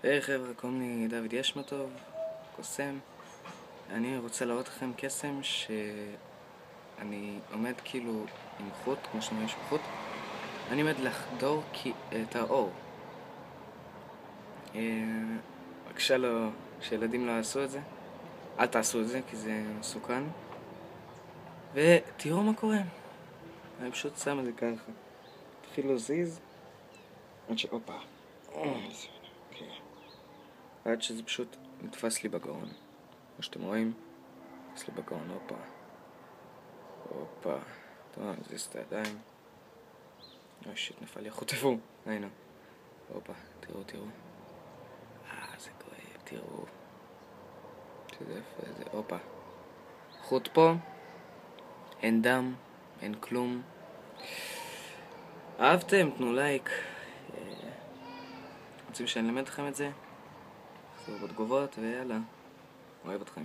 היי חבר'ה, קוראים לי דוד ישמטוב, קוסם. אני רוצה להראות לכם קסם שאני עומד כאילו עם חוט, כמו שאני יש חוט. אני עומד לחדור את האור. בבקשה שילדים לא יעשו את זה. אל תעשו את זה כי זה מסוכן. ותראו מה קורה. אני פשוט שם את זה ככה. תתחיל להזיז עד הופה. עד שזה פשוט נתפס לי בגרון. כמו שאתם רואים, נתפס לי בגרון, הופה. טוב, נזיז את הידיים. אוי שיט, נפל לי החוט, איפה הוא? הנה. הופה, תראו. זה כואב, תראו. שזה יפה, זה, הופה. חוט פה, אין דם, אין כלום. אהבתם? תנו לייק. רוצים שאני אלמד לכם את זה? תחזרו בתגובות ויאללה. אוהב אתכם.